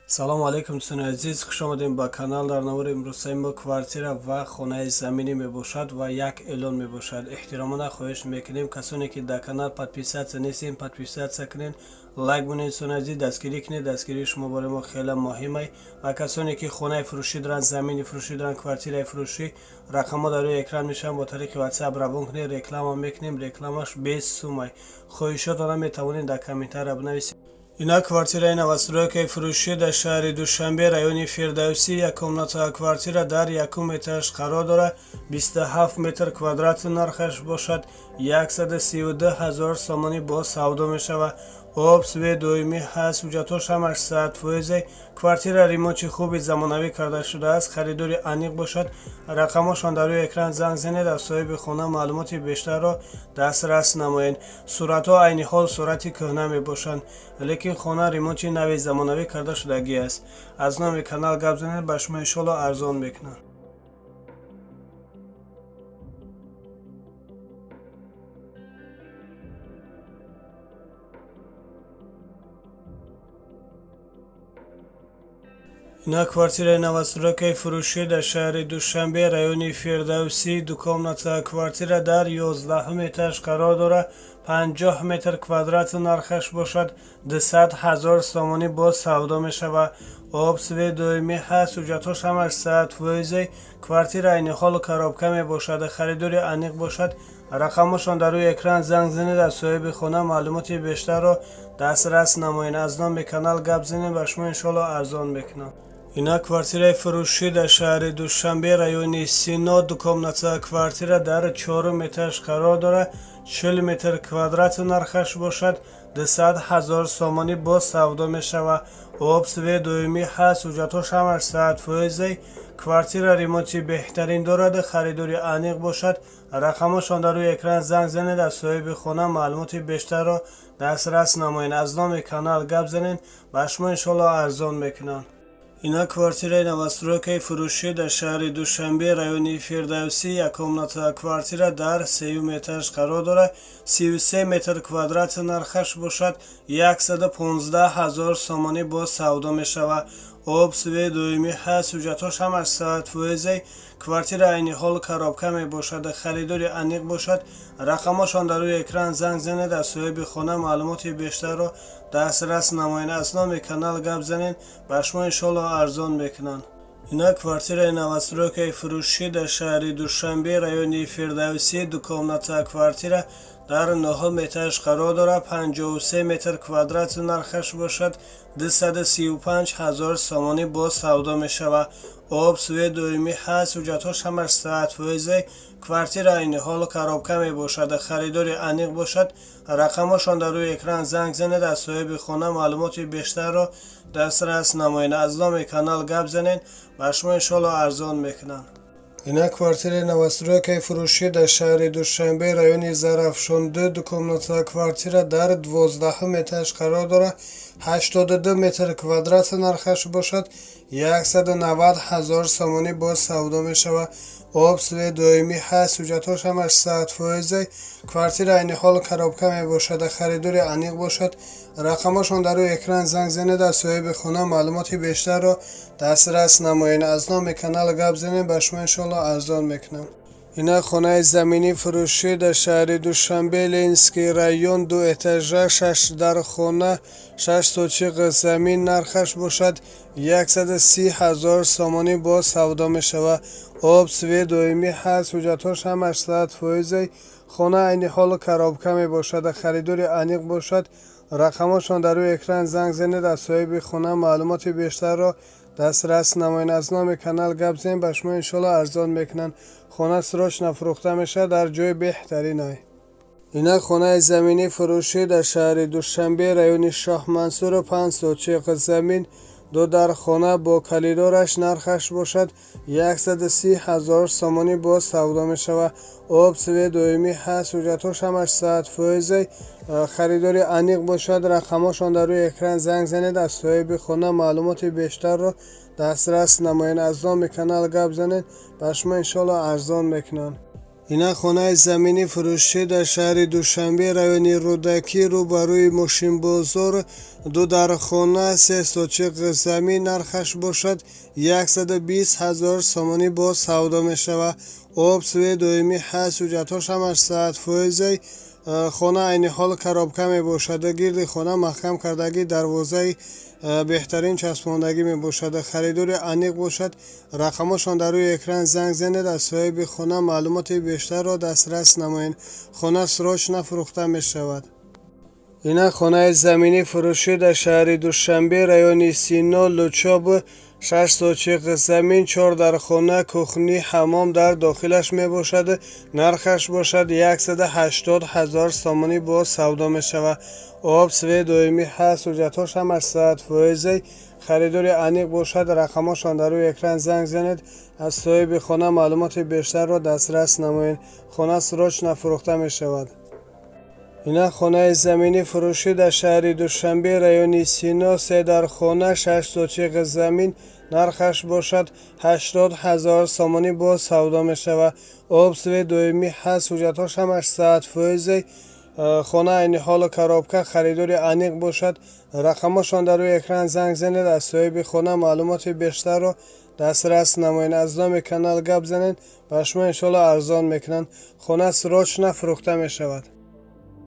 салому алайкум дӯстони азиз, хуш омадем ба канал. дар навори имрӯзаи мо квартира ва хонаи заминӣ мебошад ва як эълон мебошад. эҳтиромона хоҳиш мекунем касоне ки дар канал подписатсия нестем, подписатсия кунед, лайк бунед. дӯстони азиз, дастгирӣ кунед, дастгирии шумо бораи мо хеле муҳим аст. ва касоне ки хонаи фурӯшӣ доранд, замини фурӯшӣ доранд, квартираи фурӯшӣ, рақамҳо дар рӯи экран мешаванд. бо тариқи ватсап равон кунед, реклама мекунем, рекламаш без сум аст. хоҳишотона метавонед дар комментария бинависед. Ина квартираи новостройкаи фурӯшӣ дар шаҳри Душанбе, райони Фирдавсӣ, яккомнатаа квартира дар 1 метраш қарор дорад. 27 метр квадрат нархаш бошад. 132 000 сомонӣ боз савдо мешавад. об, свет доимӣ ҳаст, ҳуҷҷатҳош ҳамаш 100%. квартира ремонти хуби замонавӣ карда шудааст. харидори аниқ бошад. рақамҳошон дар рӯи экран занг занед, аз соҳиби хона маълумоти бештарро дастрас намоед. суратҳо айни ҳол сурати кӯҳна мебошанд, лекин хона ремонти нави замонавӣ карда шудагӣ аст. аз номи канал гап занед, ба шумо иншоалло арзон мекунанд. ина квартираи новостройкаи фурӯшӣ дар шаҳри Душанбе, райони Фирдавсӣ, дукомнатаа квартира дар 11 метраш қарор дорад. 50 метр квадрат нархаш бошад. 200 000 сомонӣ боз савдо мешавад. об, свет доимӣ ҳаст, ҳуҷҷатҳош ҳамаш 100%. квартира айни ҳолу коробка мебошад. харидори аниқ бошад. рақамҳошон дар рӯи экран занг занед, аз соҳиби хона маълумоти бештарро дастрас намоед. аз номи канал гап занед, ба шумо иншоалло арзон мекунанд. ина квартираи фурӯшӣ дар шаҳри Душанбе, райони Сино, дукомнатаа квартира дар 4 метраш қарор дорад. 40 метр квадрат нархаш бошад. 200 000 сомонӣ боз савдо мешавад. об, свет доимӣ ҳаст, ҳуҷҷатҳош ҳамаш 100%. квартира ремонти беҳтарин дорад. харидори аниқ бошад. рақамҳошон дар рӯи экран занг занед, аз соҳиби хона маълумоти бештарро дастрас намоед. аз номи канал гап занед, ба шумо иншоалло арзон мекунанд. ина квартираи новостройкаи фурӯшӣ дар шаҳри Душанбе, райони Фирдавсӣ, яккомнатаа квартира дар 3 метраш қарор дорад. 33 метр квадрат нархаш бошад. 115 000 сомонӣ боз савдо мешавад. об, свет доимӣ ҳаст, ҳуҷҷатҳош ҳамаш 100%. квартира айни ҳол коробка мебошад. харидори аниқ бошад. рақамҳошон дар рӯи экран занг занед, аз соҳиби хона маълумоти бештарро дастрас намоед. аз номи канал гап занед, ба шумо иншоалло арзон мекунанд. ина квартираи новостройкаи фурӯшӣ дар шаҳри Душанбе, райони Фирдавсӣ, дукомнатаа квартира дар 9 метраш қарор дорад. 53 метр квадрат нархаш бошад. 235 000 сомонӣ боз савдо мешавад. об, свет доимӣ ҳаст, ҳуҷҷатҳош ҳамаш 100%. квартира айни ҳол коробка мебошад. харидори аниқ бошад. рақамҳошон дар рӯи экран занг занед, аз соҳиби хона маълумоти бештарро дастрас намоед. аз номи канал гап занед, ба шумо иншоалло арзон мекунанд. ина квартираи новостройкаи фурӯшӣ дар шаҳри Душанбе, райони Зарафшонду, дукомнатаа квартира дар 12 метраш қарор дорад. 82 метр квадрат нархаш бошад. 190 000 сомонӣ боз савдо мешавад. об, свет доимӣ ҳаст, ҳуҷҷатҳош ҳамаш 100%. квартира айни ҳол коробка мебошад. харидори аниқ бошад. рақамҳошон дар рӯи экран занг занед, аз соҳиби хона маълумоти бештарро дастрас намоед. аз номи канал гап занед, ба шумо иншоалло арзон мекунам. ина хонаи заминӣ фурӯшӣ дар шаҳри Душанбе, Ленинский район, 2 этажа, 6 дар хона, 6 сотиқ замин нархаш бошад. 130 000 сомонӣ боз савдо мешавад. об, свет доимӣ ҳаст, ҳуҷҷатҳош ҳамаш 100%. хона айни ҳолу коробка мебошад. харидори аниқ бошад. рақамҳошон дар рӯи экран занг занед, аз соҳиби хона маълумоти бештарро дастрас намоед. аз номи канал гап занед, ба шумо иншоалло арзон мекунанд. хона срочно фурӯхта мешавад дар ҷои беҳтарин аст. ина хонаи заминӣ фурӯшӣ дар шаҳри Душанбе, райони Шоҳмансур, 5 сотиқ замин, 2 дар хона бо калидораш нархаш бошад. 130 000 сомонӣ боз савдо мешавад. об, свет доимӣ ҳаст, ҳуҷҷатҳош ҳамаш 100%. харидори аниқ бошад. рақамҳошон дар рӯи экран занг занед, аз соҳиби хона маълумоти бештарро дастрас намоед. аз номи канал гап занед, ба шумо иншоалло арзон мекунанд. اینا خانه زمینی فروشی در شهر دوشنبه رایون رودکی روبروی ماشین بازار. دو در خانه 3 سوچق زمین نرخش باشد 120,000 سامانی با سودا می شود. آب سوی دویمی هست حجتاش هم 8% خانه این حال خرابکه می باشد. گرد خانه محکم کردگی دروازه بهترین چسباندگی می باشد. خریدار انیق باشد رقمشان در روی اکران زنگ زنید از صاحب خانه معلومات بیشتر را دسترس نمایید. خانه سراج نفروخته می شود. اینا خانه زمینی فروشی در شهر دوشنبه رایون سینا لوچاب 6 سوچق زمین 4 در خانه کخنی حمام در داخلش می باشد. نرخش باشد 180,000 سامانی با سودا می شود. آب سوی دویمی هست حجتاش هم 8% خریدار انیق باشد رقمشان در روی اکران زنگ زنید از صاحب خانه معلومات بیشتر را دسترس نمایید. خانه سراج نفروخته می شود. اینا خانه زمینی فروشی در شهر دوشنبه رایون سینا 3 در خانه 6 سوچق زمین نرخش باشد 80,000 سامانی با سودا می شود. آب سوی دویمی هست حجتاش هم 8% خانه این حال خرابکه خریدار انیق باشد رقمشان در روی اکران زنگ زنید از صاحب خانه معلومات بیشتر را دسترس نمایید. از نام کانال گپ زنید به شما انشالله ارزان میکنند. خانه سراج نفروخته می شود.